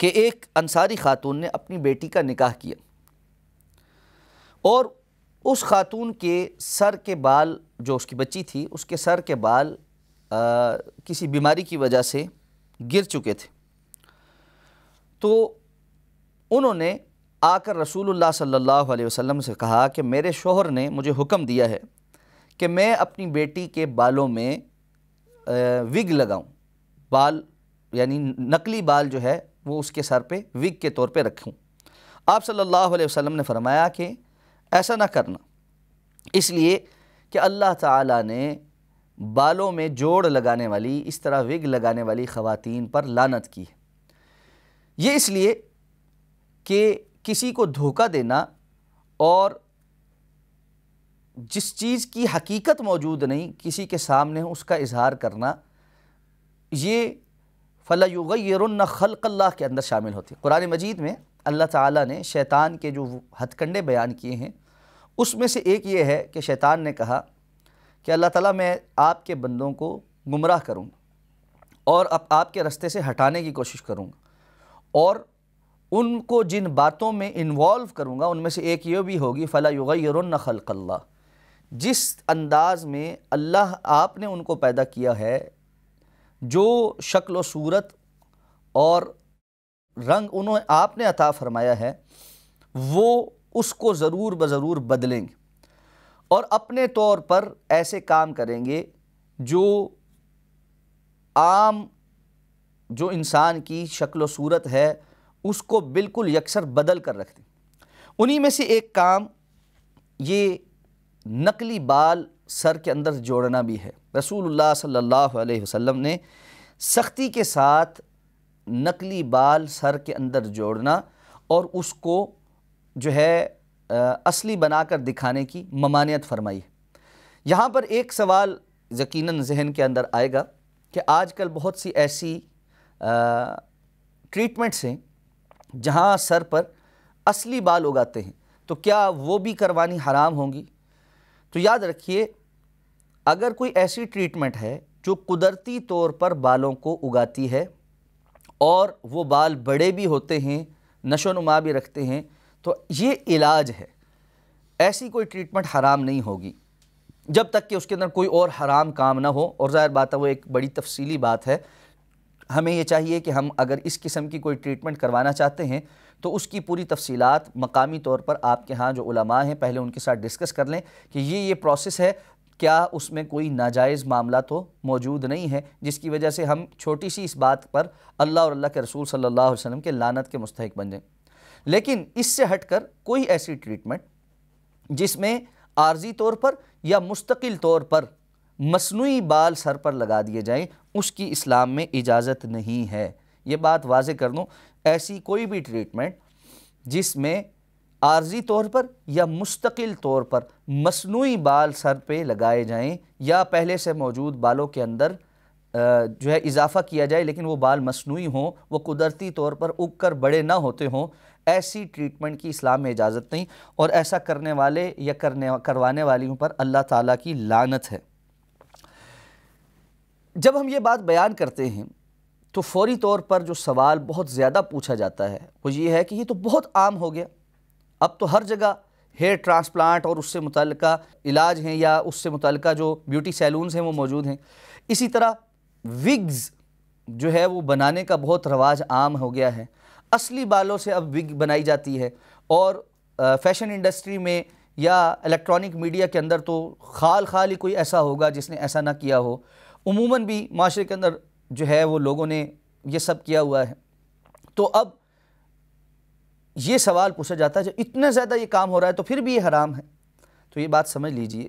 کہ ایک انصاری خاتون نے اپنی بیٹی کا نکاح کیا اور اس خاتون کے سر کے بال، جو اس کی بچی تھی اس کے سر کے بال کسی بیماری کی وجہ سے گر چکے تھے، تو انہوں نے آ کر رسول اللہ صلی اللہ علیہ وسلم سے کہا کہ میرے شوہر نے مجھے حکم دیا ہے کہ میں اپنی بیٹی کے بالوں میں وگ لگاؤں، بال یعنی نقلی بال جو ہے وہ اس کے سر پہ وگ کے طور پہ رکھوں۔ آپ صلی اللہ علیہ وسلم نے فرمایا کہ ایسا نہ کرنا، اس لیے کہ اللہ تعالیٰ نے بالوں میں جوڑ لگانے والی، اس طرح وگ لگانے والی خواتین پر لعنت کی ہے۔ یہ اس لیے کہ کسی کو دھوکہ دینا اور جس چیز کی حقیقت موجود نہیں کسی کے سامنے اس کا اظہار کرنا، یہ فَلَيُغَيِّرُنَّ خَلْقَ اللَّهِ کے اندر شامل ہوتی ہے۔ قرآن مجید میں اللہ تعالیٰ نے شیطان کے جو ہتھ کنڈے بیان کیے ہیں، اس میں سے ایک یہ ہے کہ شیطان نے کہا کہ اللہ تعالیٰ میں آپ کے بندوں کو گمراہ کروں اور اب آپ کے رستے سے ہٹانے کی کوشش کروں گا، اور ان کو جن باتوں میں انوالو کروں گا ان میں سے ایک یہ بھی ہوگی فَلَا يُغَيِّرُنَّ خَلْقَ اللَّهِ، جس انداز میں اللہ آپ نے ان کو پیدا کیا ہے، جو شکل و صورت اور رنگ انہوں آپ نے عطا فرمایا ہے، وہ اس کو ضرور بضرور بدلیں گے اور اپنے طور پر ایسے کام کریں گے جو عام جو انسان کی شکل و صورت ہے اس کو بالکل یکسر بدل کر رکھ دیں۔ انہی میں سے ایک کام یہ نقلی بال سر کے اندر جوڑنا بھی ہے۔ رسول اللہ صلی اللہ علیہ وسلم نے سختی کے ساتھ نقلی بال سر کے اندر جوڑنا اور اس کو جو ہے اصلی بنا کر دکھانے کی ممانعت فرمائی ہے۔ یہاں پر ایک سوال یقیناً ذہن کے اندر آئے گا کہ آج کل بہت سی ایسی ٹریٹمنٹس ہیں جہاں سر پر اصلی بال اگاتے ہیں، تو کیا وہ بھی کروانی حرام ہوں گی؟ تو یاد رکھیے، اگر کوئی ایسی ٹریٹمنٹ ہے جو قدرتی طور پر بالوں کو اگاتی ہے اور وہ بال بڑے بھی ہوتے ہیں، نشو و نما بھی رکھتے ہیں، تو یہ علاج ہے، ایسی کوئی ٹریٹمنٹ حرام نہیں ہوگی جب تک کہ اس کے اندر کوئی اور حرام کام نہ ہو۔ اور ظاہر بات ہے وہ ایک بڑی تفصیلی بات ہے، ہمیں یہ چاہیے کہ ہم اگر اس قسم کی کوئی ٹریٹمنٹ کروانا چاہتے ہیں تو اس کی پوری تفصیلات مقامی طور پر آپ کے ہاں جو علماء ہیں پہلے ان کے ساتھ ڈسکس کر لیں کہ یہ پروسیس ہے، کیا اس میں کوئی ناجائز معاملہ تو موجود نہیں ہے جس کی وجہ سے ہم چھوٹی سی اس بات پر اللہ اور اللہ کے رسول صلی اللہ علیہ وسلم کے لعنت کے مستحق بن جائیں۔ لیکن اس سے ہٹ کر کوئی ایسی ٹریٹمنٹ جس میں عارضی طور پر یا مستقل طور پر مصنوعی بال سر پر لگا دیے جائیں، اس کی اسلام میں اجازت نہیں ہے۔ یہ بات واضح کر دوں، ایسی کوئی بھی ٹریٹمنٹ جس میں عارضی طور پر یا مستقل طور پر مصنوعی بال سر پہ لگائے جائیں یا پہلے سے موجود بالوں کے اندر جو ہے اضافہ کیا جائے لیکن وہ بال مصنوعی ہوں، وہ قدرتی طور پر اگ کر بڑے نہ ہوتے ہوں، ایسی ٹریٹمنٹ کی اسلام میں اجازت نہیں، اور ایسا کرنے والے یا کروانے والیوں پر اللہ تعالیٰ کی لعنت ہے۔ جب ہم یہ بات بیان کرتے ہیں تو فوری طور پر جو سوال بہت زیادہ پوچھا جاتا ہے وہ یہ ہے کہ یہ تو بہت عام ہو گیا، اب تو ہر جگہ ہیئر ٹرانسپلانٹ اور اس سے متعلقہ علاج ہیں یا اس سے متعلقہ جو بیوٹی سیلونز ہیں وہ موجود ہیں۔ اسی طرح وگز جو ہے وہ بنانے کا بہت رواج عام ہو گیا ہے، اصلی بالوں سے اب وگ بنائی جاتی ہے، اور فیشن انڈسٹری میں یا الیکٹرانک میڈیا کے اندر تو خال ہی کوئی ایسا ہوگا جس نے ایسا نہ کیا ہو۔ عموماً بھی معاشرے کے اندر جو ہے وہ لوگوں نے یہ سب کیا ہوا ہے۔ تو اب یہ سوال پوچھا جاتا ہے جب اتنا زیادہ یہ کام ہو رہا ہے تو پھر بھی یہ حرام ہے، تو یہ بات سمجھ لیجئے،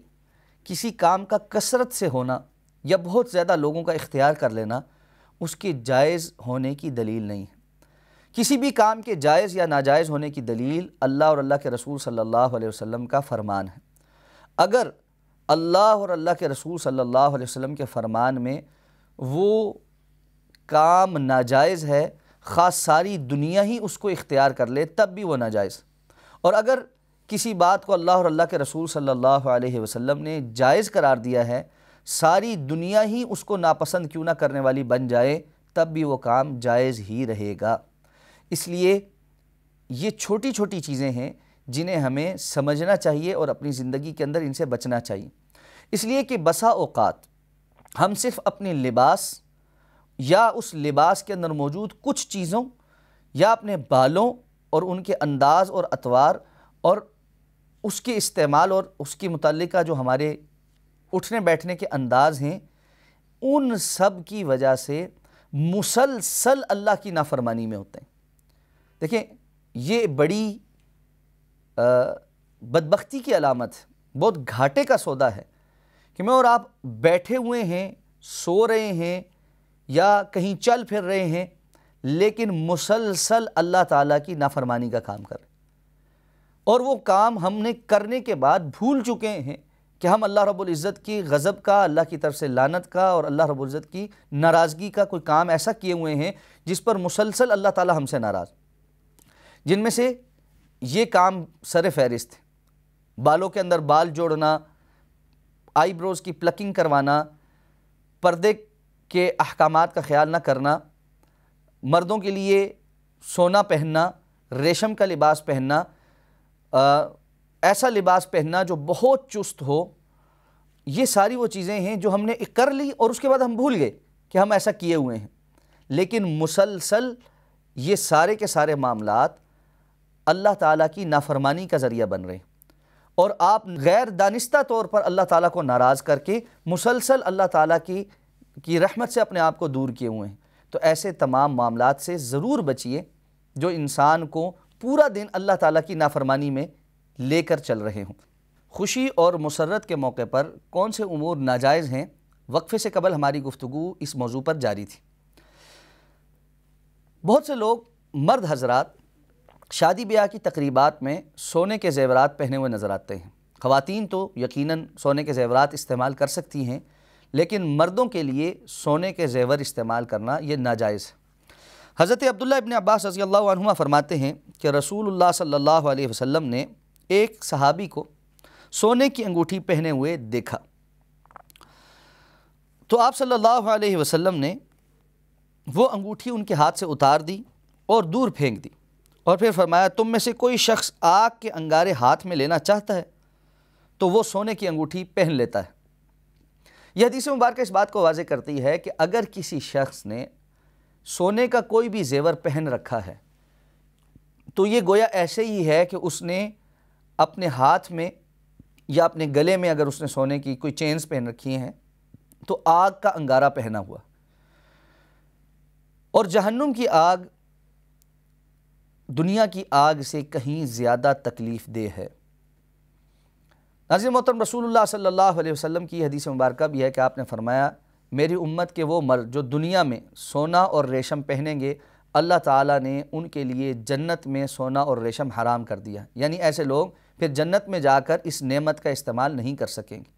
کسی کام کا کثرت سے ہونا یا بہت زیادہ لوگوں کا اختیار کر لینا اس کے جائز ہونے کی دلیل نہیں ہے۔ کسی بھی کام کے جائز یا ناجائز ہونے کی دلیل اللہ اور اللہ کے رسول صلی اللہ علیہ وسلم کا فرمان ہے۔ اگر اللہ اور اللہ کے رسول صلی اللہ علیہ وسلم کے فرمان میں وہ کام ناجائز ہے، خاص ساری دنیا ہی اس کو اختیار کر لے تب بھی وہ ناجائز، اور اگر کسی بات کو اللہ اور اللہ کے رسول صلی اللہ علیہ وسلم نے جائز قرار دیا ہے، ساری دنیا ہی اس کو ناپسند کیوں نہ کرنے والی بن جائے تب بھی وہ کام جائز ہی رہے گا۔ اس لیے یہ چھوٹی چھوٹی چیزیں ہیں جنہیں ہمیں سمجھنا چاہیے اور اپنی زندگی کے اندر ان سے بچنا چاہیے، اس لیے کہ بسا اوقات ہم صرف اپنے لباس یا اس لباس کے اندر موجود کچھ چیزوں یا اپنے بالوں اور ان کے انداز اور اطوار اور اس کے استعمال اور اس کی متعلقہ جو ہمارے اٹھنے بیٹھنے کے انداز ہیں، ان سب کی وجہ سے مسلسل اللہ کی نافرمانی میں ہوتے ہیں۔ دیکھیں، یہ بڑی بدبختی کی علامت ہے، بہت گھاٹے کا سودا ہے کہ میں اور آپ بیٹھے ہوئے ہیں، سو رہے ہیں یا کہیں چل پھر رہے ہیں، لیکن مسلسل اللہ تعالیٰ کی نافرمانی کا کام کر رہے ہیں، اور وہ کام ہم نے کرنے کے بعد بھول چکے ہیں کہ ہم اللہ رب العزت کی غضب کا، اللہ کی طرف سے لعنت کا اور اللہ رب العزت کی ناراضگی کا کوئی کام ایسا کیے ہوئے ہیں جس پر مسلسل اللہ تعالیٰ ہم سے ناراض، جن میں سے یہ کام سر فہرست ہے۔ بالوں کے اندر بال جوڑنا، آئی بروز کی پلکنگ کروانا، پردے کے احکامات کا خیال نہ کرنا، مردوں کے لیے سونا پہننا، ریشم کا لباس پہننا، ایسا لباس پہننا جو بہت چست ہو، یہ ساری وہ چیزیں ہیں جو ہم نے کر لی اور اس کے بعد ہم بھول گئے کہ ہم ایسا کیے ہوئے ہیں، لیکن مسلسل یہ سارے کے سارے معاملات اللہ تعالیٰ کی نافرمانی کا ذریعہ بن رہے ہیں، اور آپ غیر دانستہ طور پر اللہ تعالیٰ کو ناراض کر کے مسلسل اللہ تعالیٰ کی رحمت سے اپنے آپ کو دور کیے ہوئے ہیں۔ تو ایسے تمام معاملات سے ضرور بچیے جو انسان کو پورا دن اللہ تعالیٰ کی نافرمانی میں لے کر چل رہے ہوں۔ خوشی اور مسرت کے موقع پر کون سے امور ناجائز ہیں؟ وقفے سے قبل ہماری گفتگو اس موضوع پر جاری تھی۔ بہت سے لوگ، مرد حضرات، شادی بیاہ کی تقریبات میں سونے کے زیورات پہنے ہوئے نظر آتے ہیں۔ خواتین تو یقیناً سونے کے زیورات استعمال کر سکتی ہیں، لیکن مردوں کے لیے سونے کے زیور استعمال کرنا یہ ناجائز ہے۔ حضرت عبداللہ ابن عباس رضی اللہ عنہما فرماتے ہیں کہ رسول اللہ صلی اللہ علیہ وسلم نے ایک صحابی کو سونے کی انگوٹھی پہنے ہوئے دیکھا، تو آپ صلی اللہ علیہ وسلم نے وہ انگوٹھی ان کے ہاتھ سے اتار دی اور دور پھینک دی، اور پھر فرمایا، تم میں سے کوئی شخص آگ کے انگارے ہاتھ میں لینا چاہتا ہے تو وہ سونے کی انگوٹھی پہن لیتا ہے۔ یہ حدیث مبارکہ اس بات کو واضح کرتی ہے کہ اگر کسی شخص نے سونے کا کوئی بھی زیور پہن رکھا ہے تو یہ گویا ایسے ہی ہے کہ اس نے اپنے ہاتھ میں یا اپنے گلے میں اگر اس نے سونے کی کوئی چینز پہن رکھی ہیں تو آگ کا انگارہ پہنا ہوا، اور جہنم کی آگ دنیا کی آگ سے کہیں زیادہ تکلیف دہ ہے۔ ناظرین محترم، رسول اللہ صلی اللہ علیہ وسلم کی حدیث مبارکہ بھی ہے کہ آپ نے فرمایا، میری امت کے وہ مرد جو دنیا میں سونا اور ریشم پہنیں گے، اللہ تعالیٰ نے ان کے لیے جنت میں سونا اور ریشم حرام کر دیا، یعنی ایسے لوگ پھر جنت میں جا کر اس نعمت کا استعمال نہیں کر سکیں گے۔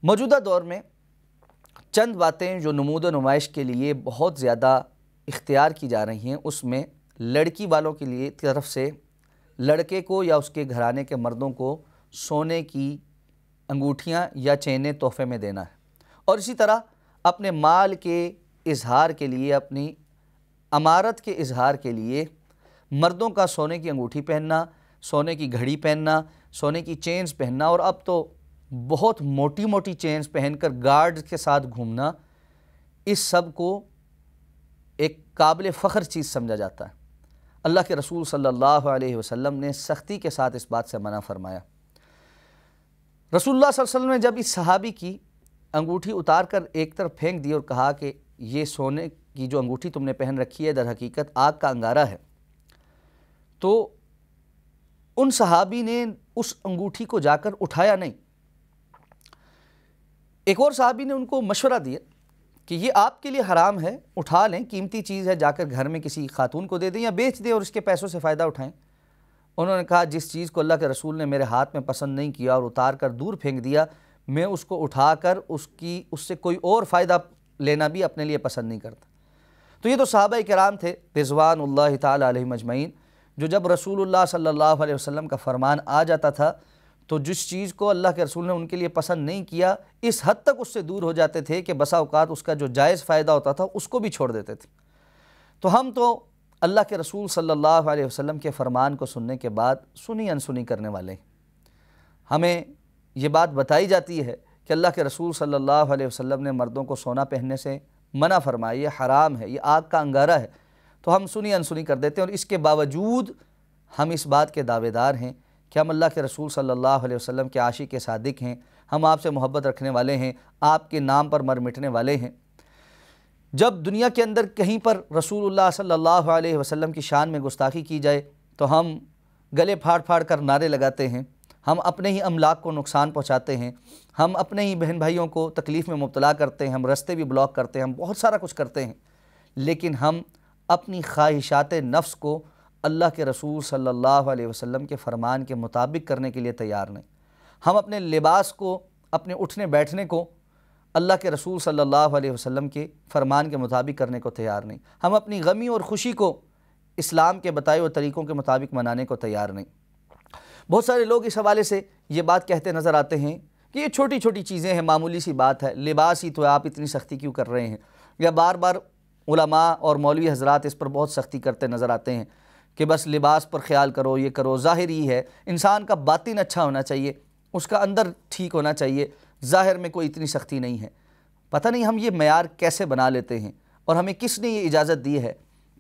موجودہ دور میں چند باتیں جو نمود و نمائش کے لیے بہت زیادہ اختیار کی جا رہی ہیں، اس میں لڑکی والوں کے لیے طرف سے لڑکے کو یا اس کے گھرانے کے مردوں کو سونے کی انگوٹھیاں یا چینیں تحفے میں دینا ہے، اور اسی طرح اپنے مال کے اظہار کے لیے، اپنی امارت کے اظہار کے لیے مردوں کا سونے کی انگوٹھی پہننا، سونے کی گھڑی پہننا، سونے کی چینز پہننا، اور اب تو بہت موٹی موٹی چینز پہن کر گارڈ کے ساتھ گھومنا، اس سب کو ایک قابل فخر چیز سمجھا جاتا ہے۔ اللہ کے رسول صلی اللہ علیہ وسلم نے سختی کے ساتھ اس بات سے منع فرمایا۔ رسول اللہ صلی اللہ علیہ وسلم نے جب اس صحابی کی انگوٹھی اتار کر ایک طرف پھینک دی اور کہا کہ یہ سونے کی جو انگوٹھی تم نے پہن رکھی ہے در حقیقت آگ کا انگارہ ہے، تو ان صحابی نے اس انگوٹھی کو جا کر اٹھایا نہیں۔ ایک اور صحابی نے ان کو مشورہ دیا کہ یہ آپ کے لیے حرام ہے، اٹھا لیں، قیمتی چیز ہے، جا کر گھر میں کسی خاتون کو دے دیں یا بیچ دیں اور اس کے پیسوں سے فائدہ اٹھائیں۔ انہوں نے کہا، جس چیز کو اللہ کے رسول نے میرے ہاتھ میں پسند نہیں کیا اور اتار کر دور پھینک دیا، میں اس کو اٹھا کر اس سے کوئی اور فائدہ لینا بھی اپنے لیے پسند نہیں کرتا۔ تو یہ تو صحابہ کرام تھے رضوان اللہ تعالی علیہم اجمعین، جو جب رسول اللہ صلی اللہ علیہ وسلم کا فرمان آ جاتا تھا تو جس چیز کو اللہ کے رسول نے ان کے لیے پسند نہیں کیا، اس حد تک اس سے دور ہو جاتے تھے کہ بسا اوقات اس کا جو جائز فائدہ ہوتا تھا اس کو بھی چھوڑ دیتے تھے۔ تو ہم تو اللہ کے رسول صلی اللہ علیہ وسلم کے فرمان کو سننے کے بعد سنی انسنی کرنے والے ہیں۔ ہمیں یہ بات بتائی جاتی ہے کہ اللہ کے رسول صلی اللہ علیہ وسلم نے مردوں کو سونا پہننے سے منع فرمایا، یہ حرام ہے، یہ آگ کا انگارہ ہے، تو ہم سنی انسنی کر دیتے ہیں، اور اس کے باوجود ہم اس بات کے دعوے دار ہیں کہ ہم اللہ کے رسول صلی اللہ علیہ وسلم کے عاشق صادق ہیں، ہم آپ سے محبت رکھنے والے ہیں، آپ کے نام پر مر مٹنے والے ہیں۔ جب دنیا کے اندر کہیں پر رسول اللہ صلی اللہ علیہ وسلم کی شان میں گستاخی کی جائے تو ہم گلے پھاڑ پھاڑ کر نعرے لگاتے ہیں، ہم اپنے ہی املاک کو نقصان پہنچاتے ہیں، ہم اپنے ہی بہن بھائیوں کو تکلیف میں مبتلا کرتے ہیں، ہم رستے بھی بلاک کرتے ہیں، ہم بہت سارا کچھ کرتے ہیں، لیکن ہم اپنی خواہشات نفس کو اللہ کے رسول صلی اللہ علیہ وسلم کے فرمان کے مطابق کرنے کے لیے تیار نہیں۔ ہم اپنے لباس کو، اپنے اٹھنے بیٹھنے کو اللہ کے رسول صلی اللہ علیہ وسلم کے فرمان کے مطابق کرنے کو تیار نہیں۔ ہم اپنی غمی اور خوشی کو اسلام کے بتائے ہوئے طریقوں کے مطابق منانے کو تیار نہیں۔ بہت سارے لوگ اس حوالے سے یہ بات کہتے نظر آتے ہیں کہ یہ چھوٹی چھوٹی چیزیں ہیں، معمولی سی بات ہے، لباس ہی تو آپ اتنی سختی کیوں کر رہے ہیں؟ یا بار بار علماء اور مولوی حضرات اس پر بہت سختی کرتے نظر آتے ہیں کہ بس لباس پر خیال کرو، یہ کرو، ظاہر ہی ہے، انسان کا باطن اچھا ہونا چاہیے، اس کا اندر ٹھیک ہونا چاہیے، ظاہر میں کوئی اتنی سختی نہیں ہے۔ پتہ نہیں ہم یہ معیار کیسے بنا لیتے ہیں، اور ہمیں کس نے یہ اجازت دی ہے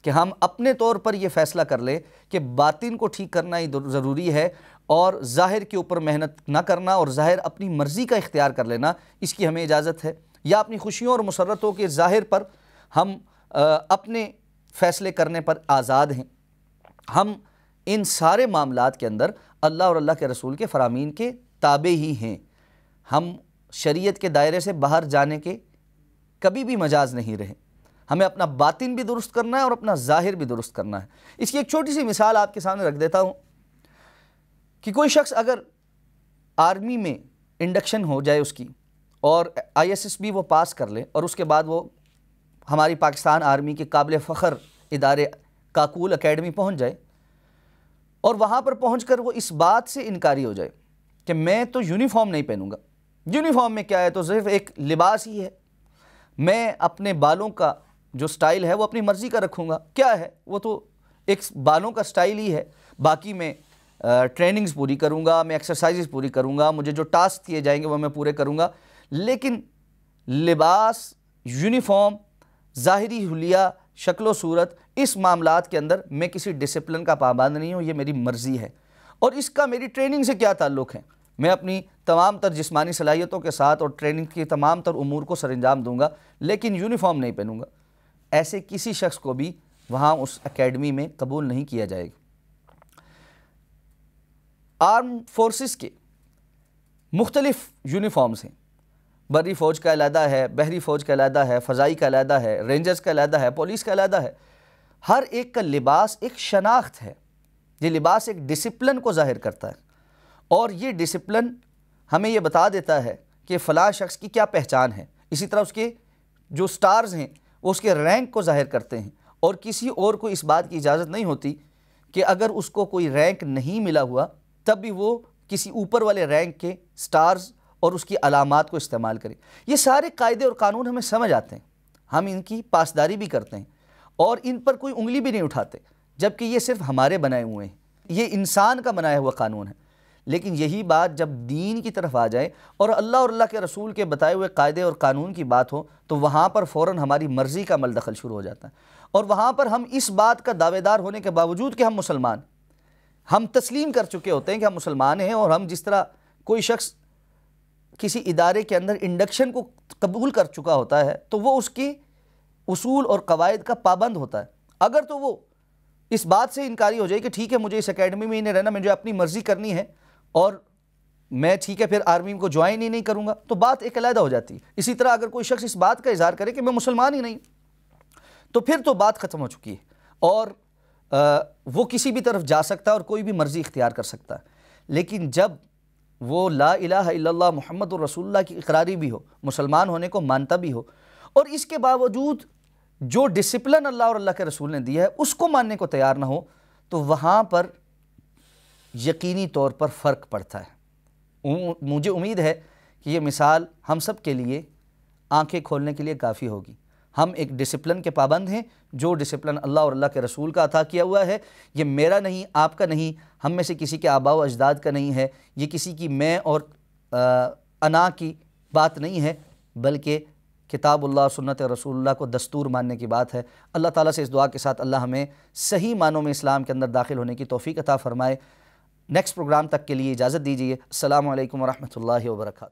کہ ہم اپنے طور پر یہ فیصلہ کر لیں کہ باطن کو ٹھیک کرنا ہی ضروری ہے، اور ظاہر کے اوپر محنت نہ کرنا اور ظاہر اپنی مرضی کا اختیار کر لینا، اس کی ہمیں اجازت ہے؟ یا اپنی خوشیوں اور مسرتوں کے ظاہر پر ہم اپنے فیصلے کرنے پر آزاد ہیں؟ ہم ان سارے معاملات کے اندر اللہ اور اللہ کے رسول کے فرامین کے تابع ہی ہیں۔ ہم شریعت کے دائرے سے باہر جانے کے کبھی بھی مجاز نہیں رہے۔ ہمیں اپنا باطن بھی درست کرنا ہے اور اپنا ظاہر بھی درست کرنا ہے۔ اس کی ایک چھوٹی سی مثال آپ کے سامنے رکھ دیتا ہوں کہ کوئی شخص اگر آرمی میں انڈکشن ہو جائے اس کی، اور ISSB وہ پاس کر لے، اور اس کے بعد وہ ہماری پاکستان آرمی کے قابل فخر ادارے کاکول اکیڈمی پہنچ جائے، اور وہاں پر پہنچ کر وہ اس بات سے انکاری ہو جائے کہ میں تو یونیفارم نہیں پہنوں گا، یونیفارم میں کیا ہے، تو صرف ایک لباس ہی ہے، میں اپنے بالوں کا جو سٹائل ہے وہ اپنی مرضی کا رکھوں گا، کیا ہے وہ تو ایک بالوں کا سٹائل ہی ہے، باقی میں ٹریننگز پوری کروں گا، میں ایکسرسائزز پوری کروں گا، مجھے جو ٹاسک دیے جائیں گے وہ میں پورے کروں گا، لیکن لباس، یونیفارم، ظاہری حلیہ، شکل و صورت، اس معاملات کے اندر میں کسی ڈسپلن کا پابند نہیں ہوں، یہ میری مرضی ہے، اور اس کا میری ٹریننگ سے کیا تعلق ہے؟ میں اپنی تمام تر جسمانی صلاحیتوں کے ساتھ اور ٹریننگ کی تمام تر امور کو سر انجام دوں گا، لیکن یونیفارم نہیں پہنوں گا۔ ایسے کسی شخص کو بھی وہاں اس اکیڈمی میں قبول نہیں کیا جائے گا۔ آرم فورسز کے مختلف یونیفارمز ہیں، بری فوج کا علیحدہ ہے، بحری فوج کا علیحدہ ہے، فضائی کا علیحدہ ہے، رینجرز کا علیحدہ ہے، پولیس کا علیحدہ ہے۔ ہر ایک کا لباس ایک شناخت ہے، یہ لباس ایک ڈسپلن کو ظاہر کرتا ہے، اور یہ ڈسپلن ہمیں یہ بتا دیتا ہے کہ فلاں شخص کی کیا پہچان ہے۔ اسی طرح اس کے جو سٹارز ہیں وہ اس کے رینک کو ظاہر کرتے ہیں، اور کسی اور کو اس بات کی اجازت نہیں ہوتی کہ اگر اس کو کوئی رینک نہیں ملا ہوا تب بھی وہ کسی اوپر والے رینک کے سٹارز اور اس کی علامات کو استعمال کرے۔ یہ سارے قاعدے اور قانون ہمیں سمجھ آتے ہیں، ہم ان کی پاسداری بھی کرتے ہیں، اور ان پر کوئی انگلی بھی نہیں اٹھاتے، جبکہ یہ صرف ہمارے بنائے ہوئے ہیں، یہ انسان کا بنایا ہوا قانون ہے۔ لیکن یہی بات جب دین کی طرف آ جائے اور اللہ اور اللہ کے رسول کے بتائے ہوئے قاعدے اور قانون کی بات ہو تو وہاں پر فوراً ہماری مرضی کا عمل دخل شروع ہو جاتا ہے، اور وہاں پر ہم اس بات کا دعوے دار ہونے کے باوجود کہ ہم مسلمان، ہم تسلیم کر چکے ہوتے ہیں کہ ہم مسلمان ہیں، اور ہم جس طرح کوئی شخص کسی ادارے کے اندر انڈکشن کو قبول کر چکا ہوتا ہے تو وہ اس کے اصول اور قواعد کا پابند ہوتا ہے، اگر تو وہ اس بات سے انکاری ہو جائے کہ ٹھیک ہے مجھے اس اکیڈمی میں ہی نہیں رہنا، مجھے اپنی مرضی کرنی ہے، اور میں ٹھیک ہے پھر آرمی کو جوائن ہی نہیں کروں گا، تو بات ایک علیحدہ ہو جاتی ہے۔ اسی طرح اگر کوئی شخص اس بات کا اظہار کرے کہ میں مسلمان ہی نہیں، تو پھر تو بات ختم ہو چکی ہے، اور وہ کسی بھی طرف جا سکتا ہے اور کوئی بھی مرضی اختیار کر سکتا ہے۔ لیکن جب وہ لا الہ الا اللہ محمد الرسول اللہ کی اقراری بھی ہو، مسلمان ہونے کو مانتا بھی ہو، اور اس کے باوجود جو ڈسپلن اللہ اور اللہ کے رسول نے دیا ہے اس کو ماننے کو تیار نہ ہو، تو وہاں پر یقینی طور پر فرق پڑتا ہے۔ مجھے امید ہے کہ یہ مثال ہم سب کے لیے آنکھیں کھولنے کے لیے کافی ہوگی۔ ہم ایک ڈسپلن کے پابند ہیں، جو ڈسپلن اللہ اور اللہ کے رسول کا عطا کیا ہوا ہے، یہ میرا نہیں، آپ کا نہیں، ہم میں سے کسی کے آباء و اجداد کا نہیں ہے، یہ کسی کی میں اور انا کی بات نہیں ہے، بلکہ کتاب اللہ اور سنت رسول اللہ کو دستور ماننے کی بات ہے۔ اللہ تعالیٰ سے اس دعا کے ساتھ اللہ ہمیں صحیح معنوں میں اسلام کے اندر داخل ہونے کی توفیق عطا فرمائے۔ نیکسٹ پروگرام تک کے لیے اجازت دیجیے۔ السلام علیکم ورحمۃ اللہ وبرکاتہ۔